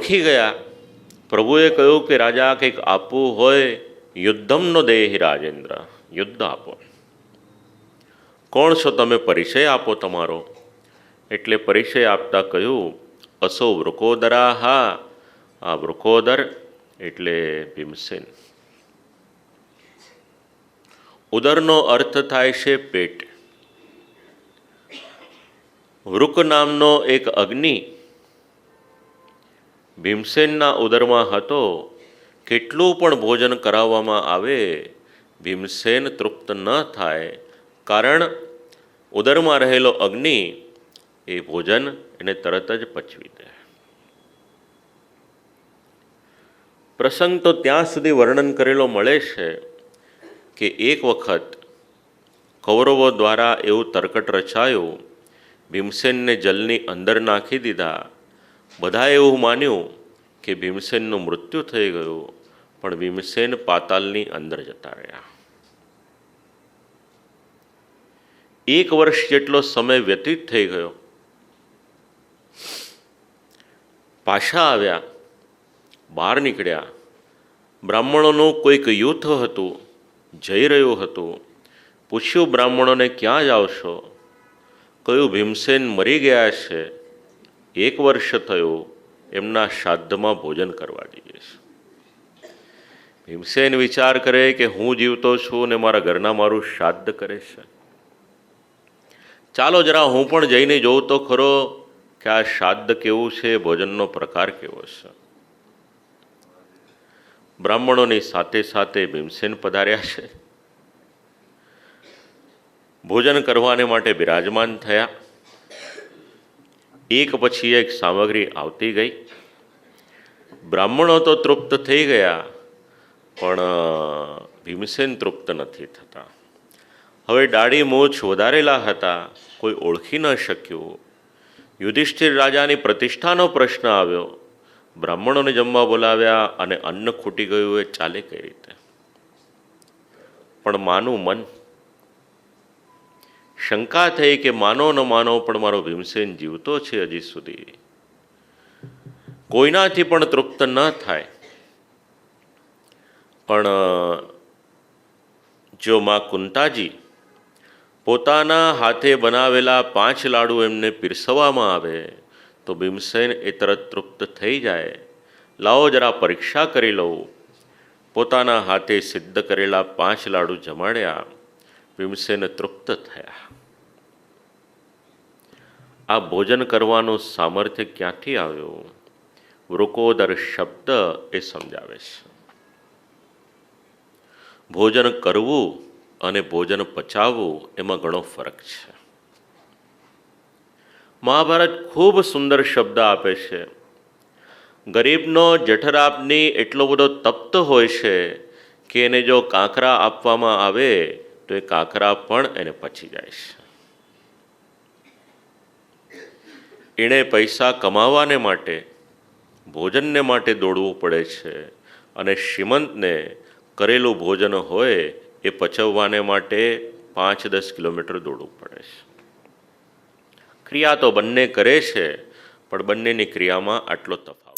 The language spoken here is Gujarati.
ઓળખી ગયા. પ્રભુએ કહ્યું કે રાજા કંઈક આપવું હોય, યુદ્ધમનો દેહી રાજેન્દ્ર, યુદ્ધ આપો. કોણ છો તમે? પરિચય આપો તમારો. એટલે પરિચય આપતા કહ્યું, અસો વૃકોદરા. હા, આ વૃકોદર એટલે ભીમસેન. ઉદરનો અર્થ થાય છે પેટ. વૃક નામનો એક અગ્નિ ભીમસેનના ઉદરમાં હતો. કેટલું પણ ભોજન કરાવવામાં આવે, ભીમસેન તૃપ્ત ન થાય, કારણ ઉદરમાં રહેલો અગ્નિ એ ભોજન એને તરત જ પચવી દે. પ્રસંગ તો ત્યાં સુધી વર્ણન કરેલો મળે છે કે એક વખત કૌરવો દ્વારા એવું તરકટ રચાયું, ભીમસેનને જલની અંદર નાખી દીધા. બધાએ એવું માન્યું કે ભીમસેનનું મૃત્યુ થઈ ગયું, પણ ભીમસેન પાતાલની અંદર જતા રહ્યા. 1 વર્ષ જેટલો સમય વ્યતીત થઈ ગયો. પાછા આવ્યા, બહાર નીકળ્યા. બ્રાહ્મણોનું કોઈક યુથ હતું, જઈ રહ્યું હતું. પૂછ્યું બ્રાહ્મણોને, ક્યાં જાઓ છો? કહ્યું, ભીમસેન મરી ગયા છે, 1 વર્ષ થયું, એમના શ્રાદ્ધમાં ભોજન કરવા જઈએ છીએ. ભીમસેન વિચાર કરે કે હું જીવતો છું ને મારા ઘરના મારું શ્રાદ્ધ કરે છે. ચાલો જરા હું પણ જઈને જોઉં તો ખરો કે આ શ્રાદ્ધ કેવું છે, ભોજનનો પ્રકાર કેવો છે. બ્રાહ્મણોની સાથે સાથે ભીમસેન પધાર્યા છે. ભોજન કરવાને માટે બિરાજમાન થયા. એક પછી એક સામગ્રી આવતી ગઈ. બ્રાહ્મણો તો તૃપ્ત થઈ ગયા, પણ ભીમસેન તૃપ્ત નથી થતા. હવે દાઢી મૂછ વધારેલા હતા, કોઈ ઓળખી ન શક્યું. યુધિષ્ઠિર રાજાની પ્રતિષ્ઠાનો પ્રશ્ન આવ્યો. બ્રાહ્મણોને જમવા બોલાવ્યા અને અન્ન ખૂટી ગયું, એ ચાલે કઈ રીતે? પણ માનું મન, શંકા થઈ કે માનો ન માનો પણ મારો ભીમસેન જીવતો છે હજી સુધી, કોઈનાથી પણ તૃપ્ત ન થાય. પણ જો માં કુંતાજી પોતાના હાથે બનાવેલા 5 લાડુ એમને પીરસવામાં આવે તો ભીમસેન એ તરત તૃપ્ત થઈ જાય. લાવો જરા પરીક્ષા કરી લઉં. પોતાના હાથે સિદ્ધ કરેલા 5 લાડુ જમાડ્યા. ભીમસેન તૃપ્ત થયા. આ ભોજન કરવાનું સામર્થ્ય ક્યાંથી આવ્યું? વૃકોદર શબ્દ એ સમજાવે છે. ભોજન કરવું અને ભોજન પચાવવું એમાં ઘણો ફરક છે. મહાભારત ખૂબ સુંદર શબ્દ આપે છે. ગરીબનો જઠરાગ્નિ એટલો બધો તપ્ત હોય છે કે એને જો કાંકરા આપવામાં આવે તો એ કાંકરા પણ એને પચી જાય છે. એણે પૈસા કમાવાને માટે, ભોજનને માટે દોડવું પડે છે, અને શ્રીમંતને કરેલું ભોજન હોય એ પચવવાને માટે 5-10 કિલોમીટર દોડવું પડે છે. ક્રિયા તો બંને કરે છે, પણ બંનેની ક્રિયામાં આટલો તફાવત.